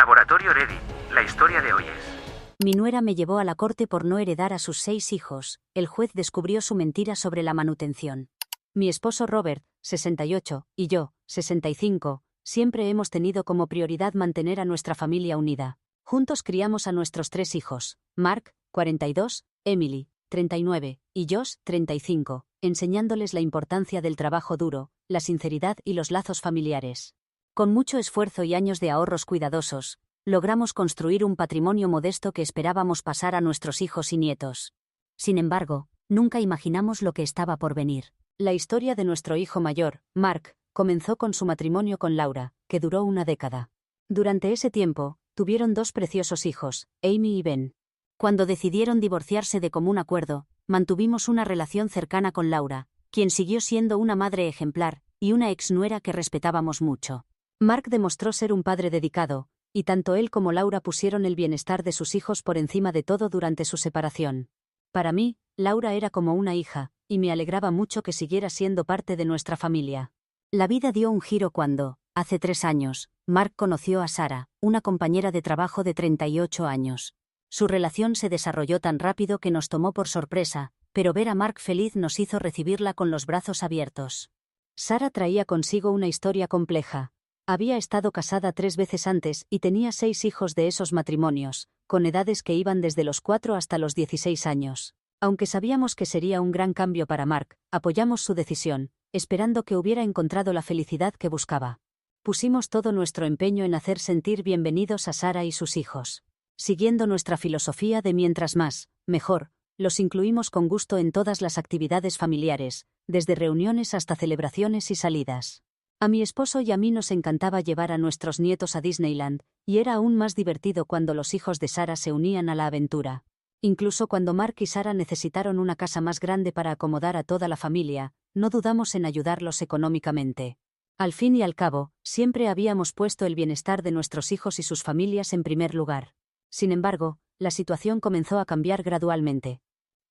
Laboratorio Ready. La historia de hoy es... Mi nuera me llevó a la corte por no heredar a sus 6 hijos. El juez descubrió su mentira sobre la manutención. Mi esposo Robert, 68, y yo, 65, siempre hemos tenido como prioridad mantener a nuestra familia unida. Juntos criamos a nuestros 3 hijos, Mark, 42, Emily, 39, y Josh, 35, enseñándoles la importancia del trabajo duro, la sinceridad y los lazos familiares. Con mucho esfuerzo y años de ahorros cuidadosos, logramos construir un patrimonio modesto que esperábamos pasar a nuestros hijos y nietos. Sin embargo, nunca imaginamos lo que estaba por venir. La historia de nuestro hijo mayor, Mark, comenzó con su matrimonio con Laura, que duró una década. Durante ese tiempo, tuvieron 2 preciosos hijos, Amy y Ben. Cuando decidieron divorciarse de común acuerdo, mantuvimos una relación cercana con Laura, quien siguió siendo una madre ejemplar y una exnuera que respetábamos mucho. Mark demostró ser un padre dedicado, y tanto él como Laura pusieron el bienestar de sus hijos por encima de todo durante su separación. Para mí, Laura era como una hija, y me alegraba mucho que siguiera siendo parte de nuestra familia. La vida dio un giro cuando, hace 3 años, Mark conoció a Sarah, una compañera de trabajo de 38 años. Su relación se desarrolló tan rápido que nos tomó por sorpresa, pero ver a Mark feliz nos hizo recibirla con los brazos abiertos. Sarah traía consigo una historia compleja. Había estado casada 3 veces antes y tenía 6 hijos de esos matrimonios, con edades que iban desde los 4 hasta los 16 años. Aunque sabíamos que sería un gran cambio para Mark, apoyamos su decisión, esperando que hubiera encontrado la felicidad que buscaba. Pusimos todo nuestro empeño en hacer sentir bienvenidos a Sarah y sus hijos. Siguiendo nuestra filosofía de mientras más, mejor, los incluimos con gusto en todas las actividades familiares, desde reuniones hasta celebraciones y salidas. A mi esposo y a mí nos encantaba llevar a nuestros nietos a Disneyland, y era aún más divertido cuando los hijos de Sarah se unían a la aventura. Incluso cuando Mark y Sarah necesitaron una casa más grande para acomodar a toda la familia, no dudamos en ayudarlos económicamente. Al fin y al cabo, siempre habíamos puesto el bienestar de nuestros hijos y sus familias en primer lugar. Sin embargo, la situación comenzó a cambiar gradualmente.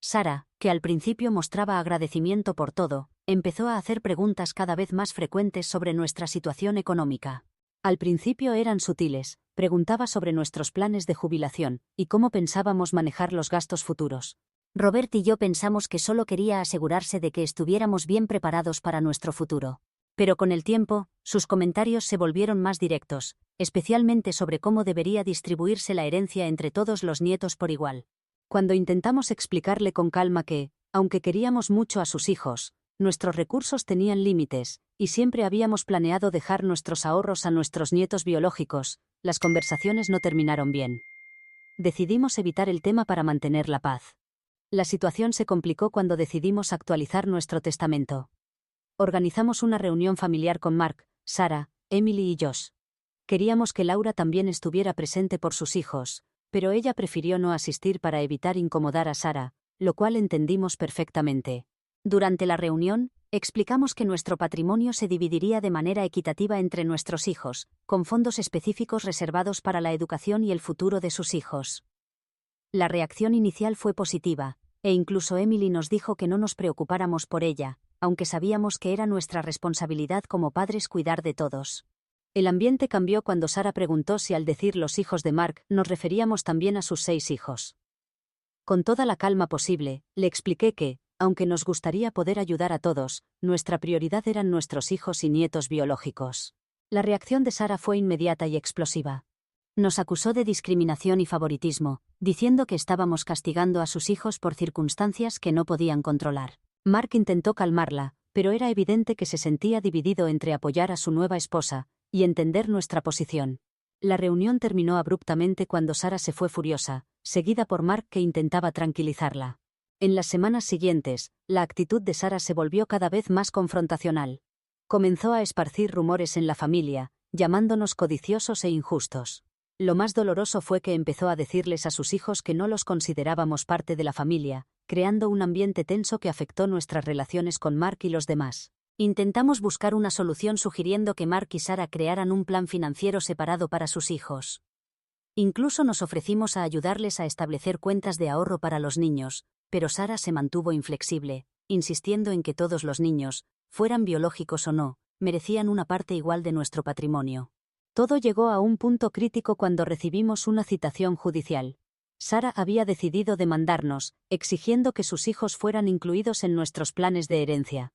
Sarah, que al principio mostraba agradecimiento por todo, empezó a hacer preguntas cada vez más frecuentes sobre nuestra situación económica. Al principio eran sutiles, preguntaba sobre nuestros planes de jubilación y cómo pensábamos manejar los gastos futuros. Robert y yo pensamos que solo quería asegurarse de que estuviéramos bien preparados para nuestro futuro. Pero con el tiempo, sus comentarios se volvieron más directos, especialmente sobre cómo debería distribuirse la herencia entre todos los nietos por igual. Cuando intentamos explicarle con calma que, aunque queríamos mucho a sus hijos, nuestros recursos tenían límites, y siempre habíamos planeado dejar nuestros ahorros a nuestros nietos biológicos, las conversaciones no terminaron bien. Decidimos evitar el tema para mantener la paz. La situación se complicó cuando decidimos actualizar nuestro testamento. Organizamos una reunión familiar con Mark, Sarah, Emily y Josh. Queríamos que Laura también estuviera presente por sus hijos, pero ella prefirió no asistir para evitar incomodar a Sarah, lo cual entendimos perfectamente. Durante la reunión, explicamos que nuestro patrimonio se dividiría de manera equitativa entre nuestros hijos, con fondos específicos reservados para la educación y el futuro de sus hijos. La reacción inicial fue positiva, e incluso Emily nos dijo que no nos preocupáramos por ella, aunque sabíamos que era nuestra responsabilidad como padres cuidar de todos. El ambiente cambió cuando Sarah preguntó si al decir los hijos de Mark nos referíamos también a sus 6 hijos. Con toda la calma posible, le expliqué que, aunque nos gustaría poder ayudar a todos, nuestra prioridad eran nuestros hijos y nietos biológicos. La reacción de Sarah fue inmediata y explosiva. Nos acusó de discriminación y favoritismo, diciendo que estábamos castigando a sus hijos por circunstancias que no podían controlar. Mark intentó calmarla, pero era evidente que se sentía dividido entre apoyar a su nueva esposa y entender nuestra posición. La reunión terminó abruptamente cuando Sarah se fue furiosa, seguida por Mark que intentaba tranquilizarla. En las semanas siguientes, la actitud de Sarah se volvió cada vez más confrontacional. Comenzó a esparcir rumores en la familia, llamándonos codiciosos e injustos. Lo más doloroso fue que empezó a decirles a sus hijos que no los considerábamos parte de la familia, creando un ambiente tenso que afectó nuestras relaciones con Mark y los demás. Intentamos buscar una solución sugiriendo que Mark y Sarah crearan un plan financiero separado para sus hijos. Incluso nos ofrecimos a ayudarles a establecer cuentas de ahorro para los niños, pero Sarah se mantuvo inflexible, insistiendo en que todos los niños, fueran biológicos o no, merecían una parte igual de nuestro patrimonio. Todo llegó a un punto crítico cuando recibimos una citación judicial. Sara había decidido demandarnos, exigiendo que sus hijos fueran incluidos en nuestros planes de herencia.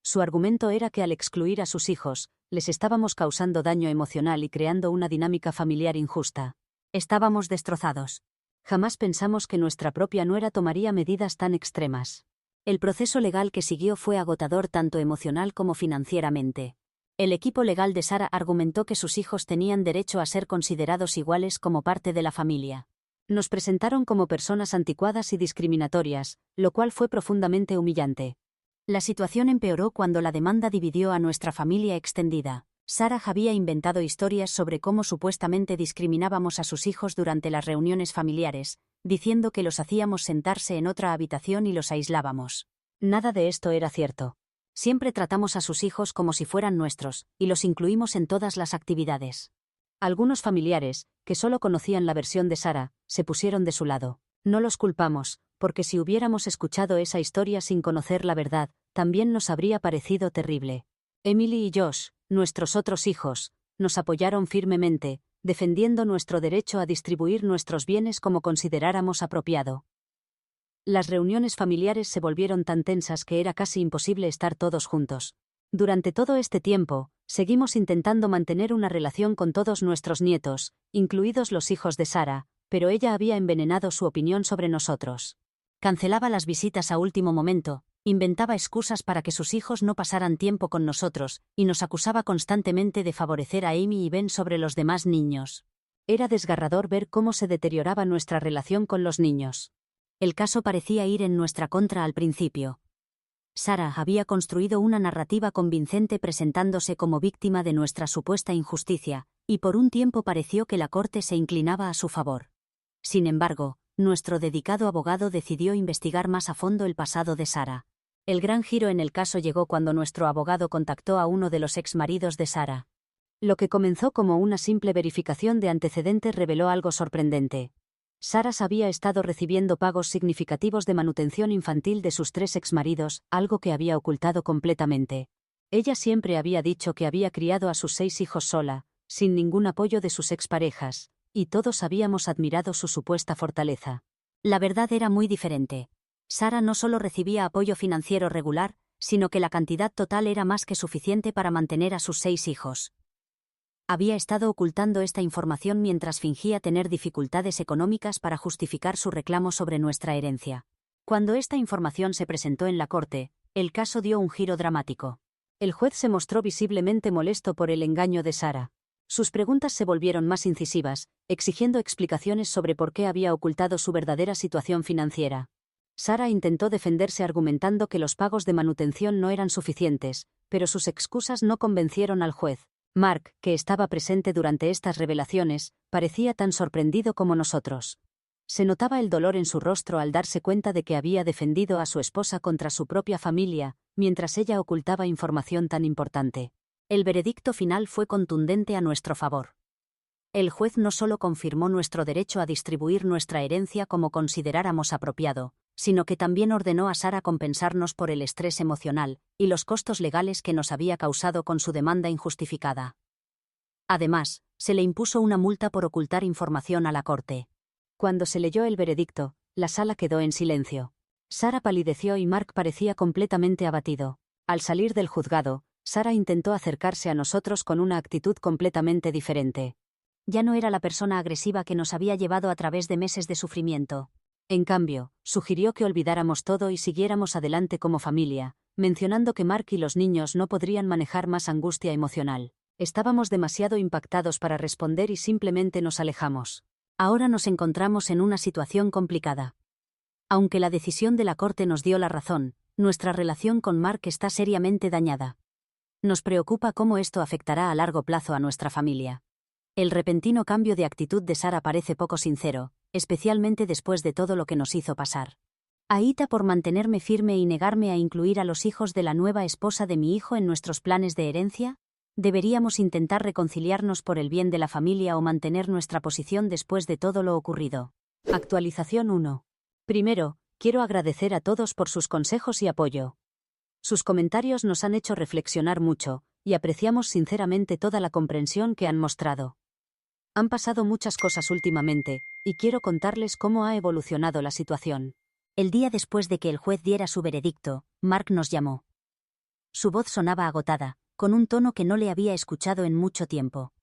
Su argumento era que al excluir a sus hijos, les estábamos causando daño emocional y creando una dinámica familiar injusta. Estábamos destrozados. Jamás pensamos que nuestra propia nuera tomaría medidas tan extremas. El proceso legal que siguió fue agotador tanto emocional como financieramente. El equipo legal de Sara argumentó que sus hijos tenían derecho a ser considerados iguales como parte de la familia. Nos presentaron como personas anticuadas y discriminatorias, lo cual fue profundamente humillante. La situación empeoró cuando la demanda dividió a nuestra familia extendida. Sara había inventado historias sobre cómo supuestamente discriminábamos a sus hijos durante las reuniones familiares, diciendo que los hacíamos sentarse en otra habitación y los aislábamos. Nada de esto era cierto. Siempre tratamos a sus hijos como si fueran nuestros, y los incluimos en todas las actividades. Algunos familiares, que solo conocían la versión de Sara, se pusieron de su lado. No los culpamos, porque si hubiéramos escuchado esa historia sin conocer la verdad, también nos habría parecido terrible. Emily y Josh, nuestros otros hijos, nos apoyaron firmemente, defendiendo nuestro derecho a distribuir nuestros bienes como consideráramos apropiado. Las reuniones familiares se volvieron tan tensas que era casi imposible estar todos juntos. Durante todo este tiempo, seguimos intentando mantener una relación con todos nuestros nietos, incluidos los hijos de Sara, pero ella había envenenado su opinión sobre nosotros. Cancelaba las visitas a último momento, inventaba excusas para que sus hijos no pasaran tiempo con nosotros, y nos acusaba constantemente de favorecer a Amy y Ben sobre los demás niños. Era desgarrador ver cómo se deterioraba nuestra relación con los niños. El caso parecía ir en nuestra contra al principio. Sara había construido una narrativa convincente presentándose como víctima de nuestra supuesta injusticia, y por un tiempo pareció que la corte se inclinaba a su favor. Sin embargo, nuestro dedicado abogado decidió investigar más a fondo el pasado de Sara. El gran giro en el caso llegó cuando nuestro abogado contactó a uno de los exmaridos de Sara. Lo que comenzó como una simple verificación de antecedentes reveló algo sorprendente. Sara había estado recibiendo pagos significativos de manutención infantil de sus 3 exmaridos, algo que había ocultado completamente. Ella siempre había dicho que había criado a sus 6 hijos sola, sin ningún apoyo de sus exparejas, y todos habíamos admirado su supuesta fortaleza. La verdad era muy diferente. Sara no solo recibía apoyo financiero regular, sino que la cantidad total era más que suficiente para mantener a sus 6 hijos. Había estado ocultando esta información mientras fingía tener dificultades económicas para justificar su reclamo sobre nuestra herencia. Cuando esta información se presentó en la corte, el caso dio un giro dramático. El juez se mostró visiblemente molesto por el engaño de Sara. Sus preguntas se volvieron más incisivas, exigiendo explicaciones sobre por qué había ocultado su verdadera situación financiera. Sara intentó defenderse argumentando que los pagos de manutención no eran suficientes, pero sus excusas no convencieron al juez. Mark, que estaba presente durante estas revelaciones, parecía tan sorprendido como nosotros. Se notaba el dolor en su rostro al darse cuenta de que había defendido a su esposa contra su propia familia, mientras ella ocultaba información tan importante. El veredicto final fue contundente a nuestro favor. El juez no solo confirmó nuestro derecho a distribuir nuestra herencia como consideráramos apropiado, sino que también ordenó a Sara compensarnos por el estrés emocional y los costos legales que nos había causado con su demanda injustificada. Además, se le impuso una multa por ocultar información a la corte. Cuando se leyó el veredicto, la sala quedó en silencio. Sara palideció y Mark parecía completamente abatido. Al salir del juzgado, Sara intentó acercarse a nosotros con una actitud completamente diferente. Ya no era la persona agresiva que nos había llevado a través de meses de sufrimiento. En cambio, sugirió que olvidáramos todo y siguiéramos adelante como familia, mencionando que Mark y los niños no podrían manejar más angustia emocional. Estábamos demasiado impactados para responder y simplemente nos alejamos. Ahora nos encontramos en una situación complicada. Aunque la decisión de la corte nos dio la razón, nuestra relación con Mark está seriamente dañada. Nos preocupa cómo esto afectará a largo plazo a nuestra familia. El repentino cambio de actitud de Sara parece poco sincero, especialmente después de todo lo que nos hizo pasar. Aíta por mantenerme firme y negarme a incluir a los hijos de la nueva esposa de mi hijo en nuestros planes de herencia. ¿Deberíamos intentar reconciliarnos por el bien de la familia o mantener nuestra posición después de todo lo ocurrido? Actualización 1. Primero, quiero agradecer a todos por sus consejos y apoyo. Sus comentarios nos han hecho reflexionar mucho, y apreciamos sinceramente toda la comprensión que han mostrado. Han pasado muchas cosas últimamente, y quiero contarles cómo ha evolucionado la situación. El día después de que el juez diera su veredicto, Mark nos llamó. Su voz sonaba agotada, con un tono que no le había escuchado en mucho tiempo.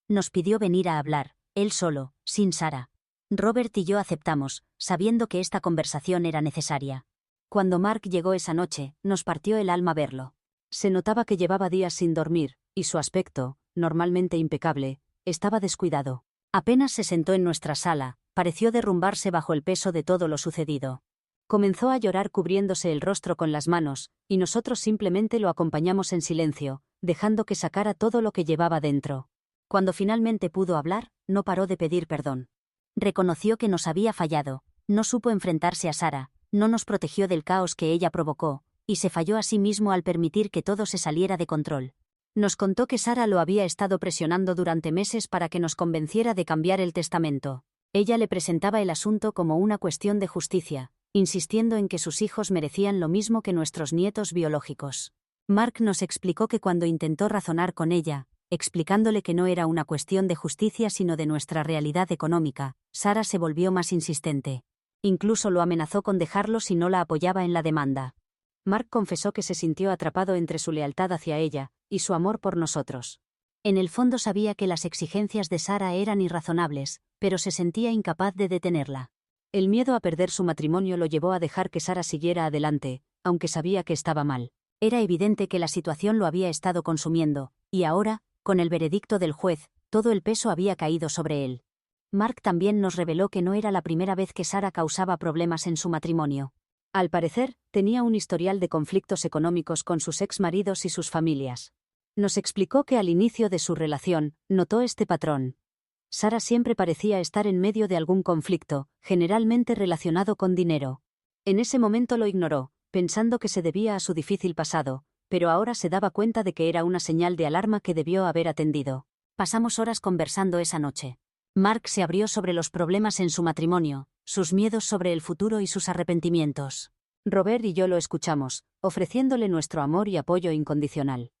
Nos pidió venir a hablar, él solo, sin Sarah. Robert y yo aceptamos, sabiendo que esta conversación era necesaria. Cuando Mark llegó esa noche, nos partió el alma verlo. Se notaba que llevaba días sin dormir, y su aspecto, normalmente impecable, estaba descuidado. Apenas se sentó en nuestra sala, pareció derrumbarse bajo el peso de todo lo sucedido. Comenzó a llorar cubriéndose el rostro con las manos, y nosotros simplemente lo acompañamos en silencio, dejando que sacara todo lo que llevaba dentro. Cuando finalmente pudo hablar, no paró de pedir perdón. Reconoció que nos había fallado, no supo enfrentarse a Sarah, no nos protegió del caos que ella provocó, y se falló a sí mismo al permitir que todo se saliera de control. Nos contó que Sarah lo había estado presionando durante meses para que nos convenciera de cambiar el testamento. Ella le presentaba el asunto como una cuestión de justicia, insistiendo en que sus hijos merecían lo mismo que nuestros nietos biológicos. Mark nos explicó que cuando intentó razonar con ella, explicándole que no era una cuestión de justicia sino de nuestra realidad económica, Sarah se volvió más insistente. Incluso lo amenazó con dejarlo si no la apoyaba en la demanda. Mark confesó que se sintió atrapado entre su lealtad hacia ella y su amor por nosotros. En el fondo sabía que las exigencias de Sarah eran irrazonables, pero se sentía incapaz de detenerla. El miedo a perder su matrimonio lo llevó a dejar que Sarah siguiera adelante, aunque sabía que estaba mal. Era evidente que la situación lo había estado consumiendo, y ahora, con el veredicto del juez, todo el peso había caído sobre él. Mark también nos reveló que no era la primera vez que Sarah causaba problemas en su matrimonio. Al parecer, tenía un historial de conflictos económicos con sus exmaridos y sus familias. Nos explicó que al inicio de su relación, notó este patrón. Sarah siempre parecía estar en medio de algún conflicto, generalmente relacionado con dinero. En ese momento lo ignoró, pensando que se debía a su difícil pasado, pero ahora se daba cuenta de que era una señal de alarma que debió haber atendido. Pasamos horas conversando esa noche. Mark se abrió sobre los problemas en su matrimonio, sus miedos sobre el futuro y sus arrepentimientos. Robert y yo lo escuchamos, ofreciéndole nuestro amor y apoyo incondicional.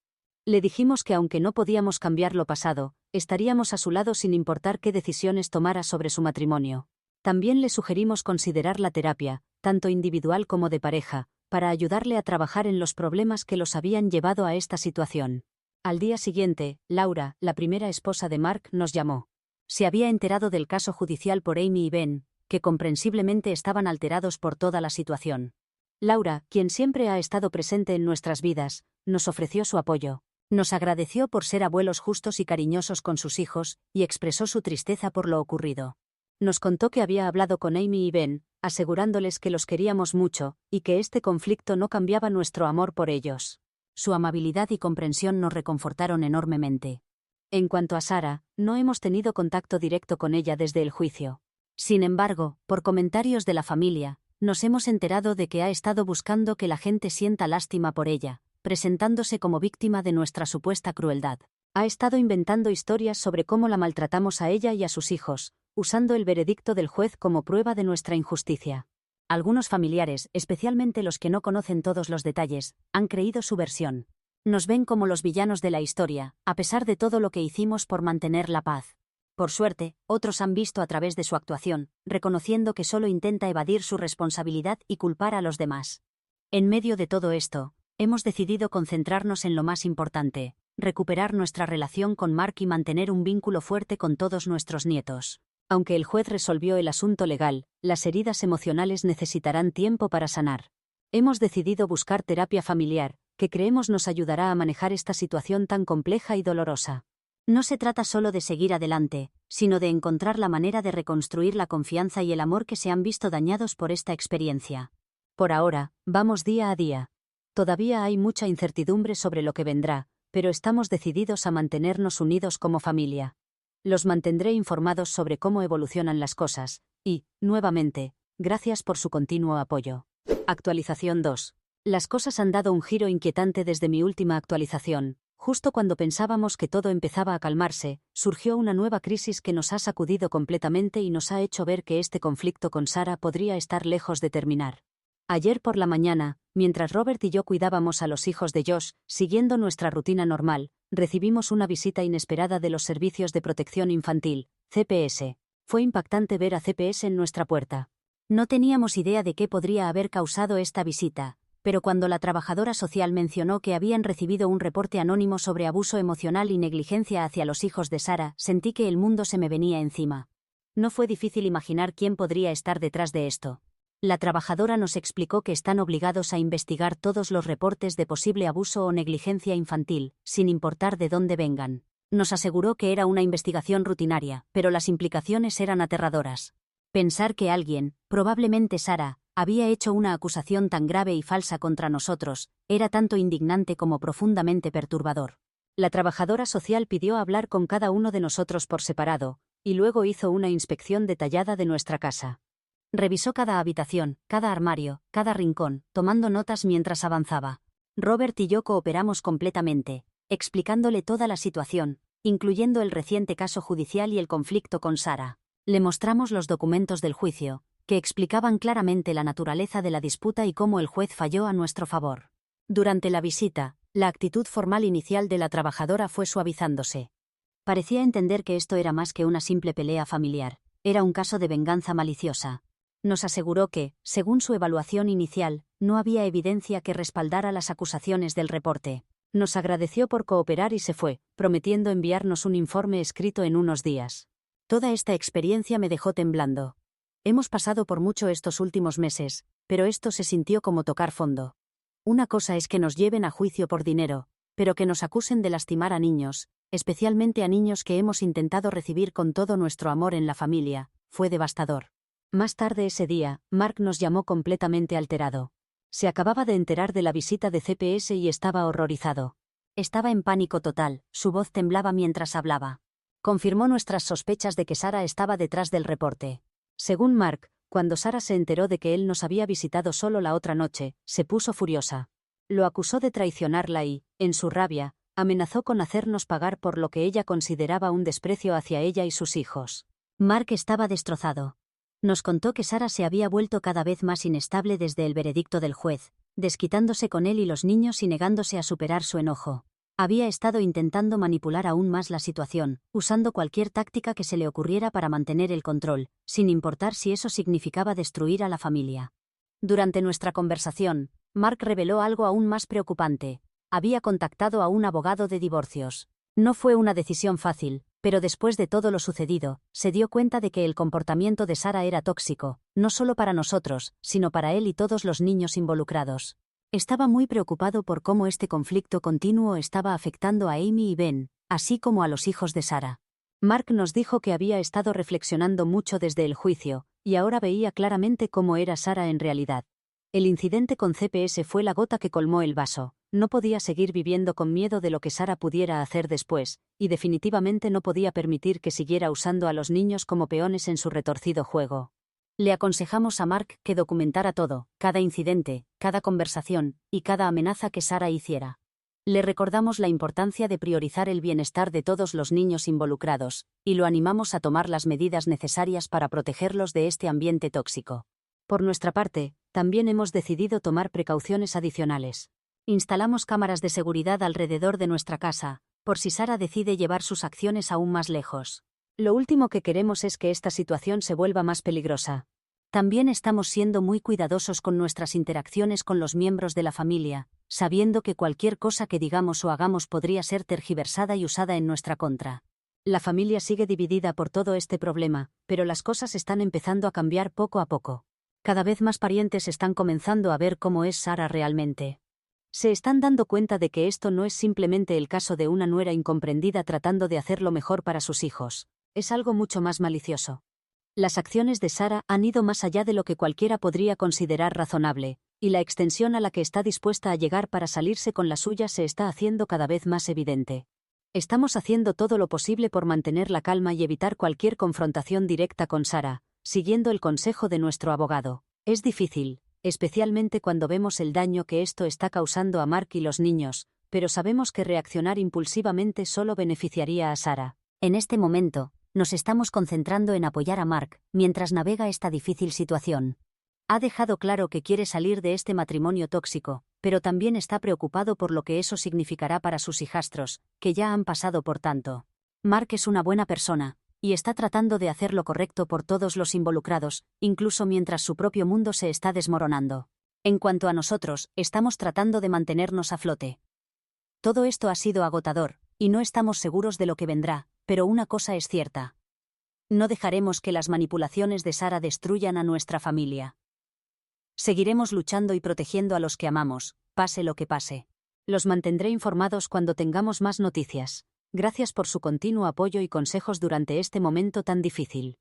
Le dijimos que aunque no podíamos cambiar lo pasado, estaríamos a su lado sin importar qué decisiones tomara sobre su matrimonio. También le sugerimos considerar la terapia, tanto individual como de pareja, para ayudarle a trabajar en los problemas que los habían llevado a esta situación. Al día siguiente, Laura, la primera esposa de Mark, nos llamó. Se había enterado del caso judicial por Amy y Ben, que comprensiblemente estaban alterados por toda la situación. Laura, quien siempre ha estado presente en nuestras vidas, nos ofreció su apoyo. Nos agradeció por ser abuelos justos y cariñosos con sus hijos, y expresó su tristeza por lo ocurrido. Nos contó que había hablado con Amy y Ben, asegurándoles que los queríamos mucho, y que este conflicto no cambiaba nuestro amor por ellos. Su amabilidad y comprensión nos reconfortaron enormemente. En cuanto a Sarah, no hemos tenido contacto directo con ella desde el juicio. Sin embargo, por comentarios de la familia, nos hemos enterado de que ha estado buscando que la gente sienta lástima por ella, presentándose como víctima de nuestra supuesta crueldad. Ha estado inventando historias sobre cómo la maltratamos a ella y a sus hijos, usando el veredicto del juez como prueba de nuestra injusticia. Algunos familiares, especialmente los que no conocen todos los detalles, han creído su versión. Nos ven como los villanos de la historia, a pesar de todo lo que hicimos por mantener la paz. Por suerte, otros han visto a través de su actuación, reconociendo que solo intenta evadir su responsabilidad y culpar a los demás. En medio de todo esto, hemos decidido concentrarnos en lo más importante, recuperar nuestra relación con Mark y mantener un vínculo fuerte con todos nuestros nietos. Aunque el juez resolvió el asunto legal, las heridas emocionales necesitarán tiempo para sanar. Hemos decidido buscar terapia familiar, que creemos nos ayudará a manejar esta situación tan compleja y dolorosa. No se trata solo de seguir adelante, sino de encontrar la manera de reconstruir la confianza y el amor que se han visto dañados por esta experiencia. Por ahora, vamos día a día. Todavía hay mucha incertidumbre sobre lo que vendrá, pero estamos decididos a mantenernos unidos como familia. Los mantendré informados sobre cómo evolucionan las cosas, y, nuevamente, gracias por su continuo apoyo. Actualización 2. Las cosas han dado un giro inquietante desde mi última actualización. Justo cuando pensábamos que todo empezaba a calmarse, surgió una nueva crisis que nos ha sacudido completamente y nos ha hecho ver que este conflicto con Sarah podría estar lejos de terminar. Ayer por la mañana, Mientras Robert y yo cuidábamos a los hijos de Josh, siguiendo nuestra rutina normal, recibimos una visita inesperada de los Servicios de Protección Infantil, CPS. Fue impactante ver a CPS en nuestra puerta. No teníamos idea de qué podría haber causado esta visita, pero cuando la trabajadora social mencionó que habían recibido un reporte anónimo sobre abuso emocional y negligencia hacia los hijos de Sarah, sentí que el mundo se me venía encima. No fue difícil imaginar quién podría estar detrás de esto. La trabajadora nos explicó que están obligados a investigar todos los reportes de posible abuso o negligencia infantil, sin importar de dónde vengan. Nos aseguró que era una investigación rutinaria, pero las implicaciones eran aterradoras. Pensar que alguien, probablemente Sarah, había hecho una acusación tan grave y falsa contra nosotros, era tanto indignante como profundamente perturbador. La trabajadora social pidió hablar con cada uno de nosotros por separado, y luego hizo una inspección detallada de nuestra casa. Revisó cada habitación, cada armario, cada rincón, tomando notas mientras avanzaba. Robert y yo cooperamos completamente, explicándole toda la situación, incluyendo el reciente caso judicial y el conflicto con Sarah. Le mostramos los documentos del juicio, que explicaban claramente la naturaleza de la disputa y cómo el juez falló a nuestro favor. Durante la visita, la actitud formal inicial de la trabajadora fue suavizándose. Parecía entender que esto era más que una simple pelea familiar, era un caso de venganza maliciosa. Nos aseguró que, según su evaluación inicial, no había evidencia que respaldara las acusaciones del reporte. Nos agradeció por cooperar y se fue, prometiendo enviarnos un informe escrito en unos días. Toda esta experiencia me dejó temblando. Hemos pasado por mucho estos últimos meses, pero esto se sintió como tocar fondo. Una cosa es que nos lleven a juicio por dinero, pero que nos acusen de lastimar a niños, especialmente a niños que hemos intentado recibir con todo nuestro amor en la familia, fue devastador. Más tarde ese día, Mark nos llamó completamente alterado. Se acababa de enterar de la visita de CPS y estaba horrorizado. Estaba en pánico total, su voz temblaba mientras hablaba. Confirmó nuestras sospechas de que Sarah estaba detrás del reporte. Según Mark, cuando Sarah se enteró de que él nos había visitado solo la otra noche, se puso furiosa. Lo acusó de traicionarla y, en su rabia, amenazó con hacernos pagar por lo que ella consideraba un desprecio hacia ella y sus hijos. Mark estaba destrozado. Nos contó que Sarah se había vuelto cada vez más inestable desde el veredicto del juez, desquitándose con él y los niños y negándose a superar su enojo. Había estado intentando manipular aún más la situación, usando cualquier táctica que se le ocurriera para mantener el control, sin importar si eso significaba destruir a la familia. Durante nuestra conversación, Mark reveló algo aún más preocupante. Había contactado a un abogado de divorcios. No fue una decisión fácil, pero después de todo lo sucedido, se dio cuenta de que el comportamiento de Sarah era tóxico, no solo para nosotros, sino para él y todos los niños involucrados. Estaba muy preocupado por cómo este conflicto continuo estaba afectando a Amy y Ben, así como a los hijos de Sarah. Mark nos dijo que había estado reflexionando mucho desde el juicio, y ahora veía claramente cómo era Sarah en realidad. El incidente con CPS fue la gota que colmó el vaso. No podía seguir viviendo con miedo de lo que Sarah pudiera hacer después, y definitivamente no podía permitir que siguiera usando a los niños como peones en su retorcido juego. Le aconsejamos a Mark que documentara todo, cada incidente, cada conversación, y cada amenaza que Sarah hiciera. Le recordamos la importancia de priorizar el bienestar de todos los niños involucrados, y lo animamos a tomar las medidas necesarias para protegerlos de este ambiente tóxico. Por nuestra parte, también hemos decidido tomar precauciones adicionales. Instalamos cámaras de seguridad alrededor de nuestra casa, por si Sarah decide llevar sus acciones aún más lejos. Lo último que queremos es que esta situación se vuelva más peligrosa. También estamos siendo muy cuidadosos con nuestras interacciones con los miembros de la familia, sabiendo que cualquier cosa que digamos o hagamos podría ser tergiversada y usada en nuestra contra. La familia sigue dividida por todo este problema, pero las cosas están empezando a cambiar poco a poco. Cada vez más parientes están comenzando a ver cómo es Sarah realmente. Se están dando cuenta de que esto no es simplemente el caso de una nuera incomprendida tratando de hacer lo mejor para sus hijos. Es algo mucho más malicioso. Las acciones de Sarah han ido más allá de lo que cualquiera podría considerar razonable, y la extensión a la que está dispuesta a llegar para salirse con la suya se está haciendo cada vez más evidente. Estamos haciendo todo lo posible por mantener la calma y evitar cualquier confrontación directa con Sarah, siguiendo el consejo de nuestro abogado. Es difícil, especialmente cuando vemos el daño que esto está causando a Mark y los niños, pero sabemos que reaccionar impulsivamente solo beneficiaría a Sarah. En este momento, nos estamos concentrando en apoyar a Mark mientras navega esta difícil situación. Ha dejado claro que quiere salir de este matrimonio tóxico, pero también está preocupado por lo que eso significará para sus hijastros, que ya han pasado por tanto. Mark es una buena persona, y está tratando de hacer lo correcto por todos los involucrados, incluso mientras su propio mundo se está desmoronando. En cuanto a nosotros, estamos tratando de mantenernos a flote. Todo esto ha sido agotador, y no estamos seguros de lo que vendrá, pero una cosa es cierta. No dejaremos que las manipulaciones de Sarah destruyan a nuestra familia. Seguiremos luchando y protegiendo a los que amamos, pase lo que pase. Los mantendré informados cuando tengamos más noticias. Gracias por su continuo apoyo y consejos durante este momento tan difícil.